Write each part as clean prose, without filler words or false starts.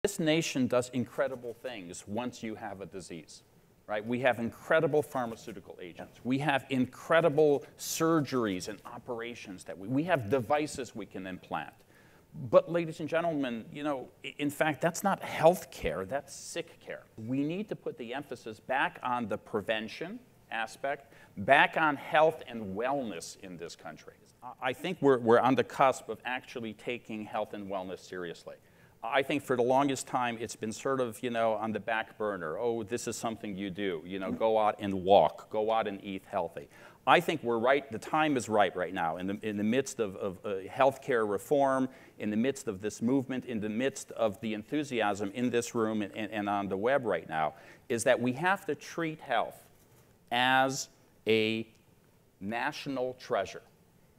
This nation does incredible things once you have a disease, right? We have incredible pharmaceutical agents. We have incredible surgeries and operations that we have devices we can implant. But ladies and gentlemen, you know, in fact, that's not health care, that's sick care. We need to put the emphasis back on the prevention aspect, back on health and wellness in this country. I think we're on the cusp of actually taking health and wellness seriously. I think for the longest time, it's been sort of, you know, on the back burner. Oh, this is something you do. You know, go out and walk. Go out and eat healthy. I think we're right. The time is right now in the midst of healthcare reform, in the midst of this movement, in the midst of the enthusiasm in this room and on the web right now, is that we have to treat health as a national treasure.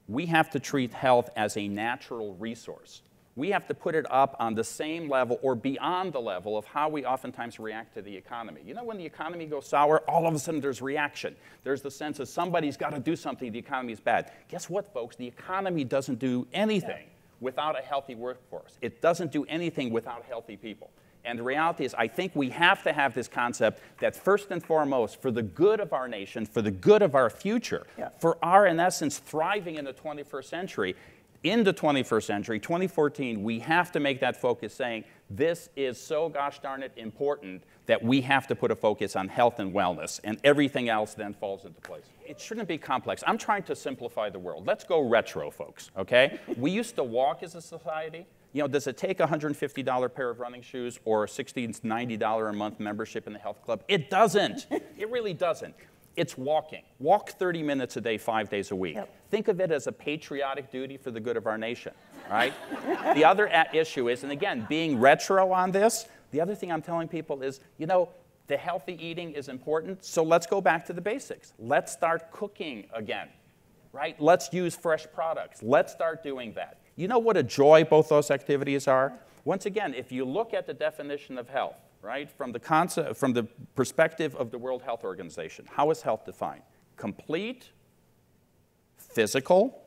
We have to treat health as a natural resource. We have to put it up on the same level or beyond the level of how we oftentimes react to the economy. You know, when the economy goes sour, all of a sudden there's reaction. There's the sense that somebody's got to do something, the economy is bad. Guess what, folks? The economy doesn't do anything without a healthy workforce. It doesn't do anything without healthy people. And the reality is, I think we have to have this concept that first and foremost, for the good of our nation, for the good of our future, for our, in essence, thriving in the 21st century, in the 21st century, 2014, we have to make that focus saying, this is so gosh darn it important that we have to put a focus on health and wellness, and everything else then falls into place. It shouldn't be complex. I'm trying to simplify the world. Let's go retro, folks, okay? We used to walk as a society. You know, does it take a $150 pair of running shoes or a $60, $90 a month membership in the health club? It doesn't. It really doesn't. It's walking. Walk 30 minutes a day, 5 days a week. Think of it as a patriotic duty for the good of our nation, right? The other issue is, and again, being retro on this, the other thing I'm telling people is, you know, the healthy eating is important, so let's go back to the basics. Let's start cooking again, right? Let's use fresh products. Let's start doing that. You know what a joy both those activities are? Once again, if you look at the definition of health, right, from the perspective of the World Health Organization, how is health defined? Complete, physical,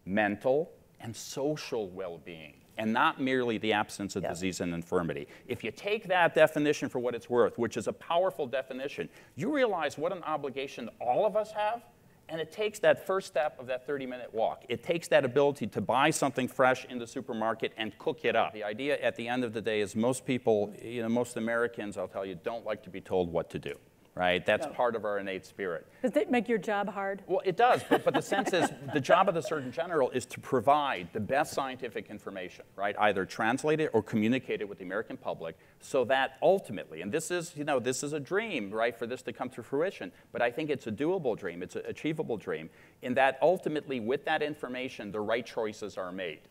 mental, and social well-being, and not merely the absence of disease and infirmity. If you take that definition for what it's worth, which is a powerful definition, you realize what an obligation all of us have. And it takes that first step of that 30-minute walk. It takes that ability to buy something fresh in the supermarket and cook it up. The idea at the end of the day is most people, you know, most Americans, I'll tell you, don't like to be told what to do, right? That's part of our innate spirit. Does it make your job hard? Well, it does, but the sense is the job of the Surgeon General is to provide the best scientific information, right? Either translate it or communicate it with the American public so that ultimately, and this is, you know, this is a dream, right, for this to come to fruition, but I think it's a doable dream, it's an achievable dream, in that ultimately with that information, the right choices are made.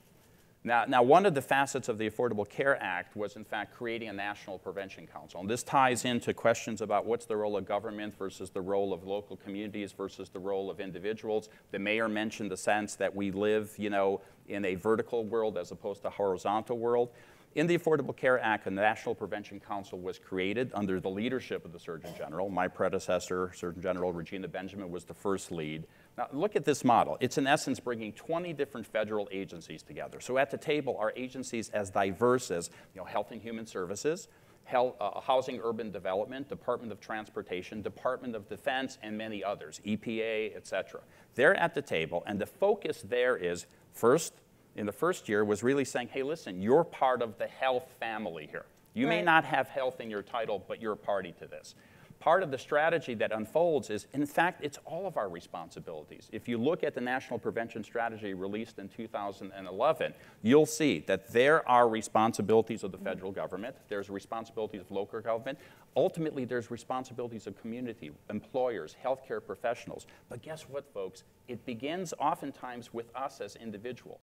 Now, one of the facets of the Affordable Care Act was, in fact, creating a National Prevention Council. And this ties into questions about what's the role of government versus the role of local communities versus the role of individuals. The mayor mentioned the sense that we live, you know, in a vertical world as opposed to a horizontal world. In the Affordable Care Act, a National Prevention Council was created under the leadership of the Surgeon General. My predecessor, Surgeon General Regina Benjamin, was the first lead. Now, look at this model. It's in essence bringing 20 different federal agencies together. So at the table are agencies as diverse as, you know, Health and Human Services, Housing Urban Development, Department of Transportation, Department of Defense, and many others, EPA, et cetera. They're at the table, and the focus there is, first, in the first year, was really saying, hey, listen, you're part of the health family here. You may not have health in your title, but you're a party to this. Part of the strategy that unfolds is, in fact, it's all of our responsibilities. If you look at the National Prevention Strategy released in 2011, you'll see that there are responsibilities of the federal government, there's responsibilities of local government, ultimately there's responsibilities of community, employers, healthcare professionals. But guess what, folks? It begins oftentimes with us as individuals.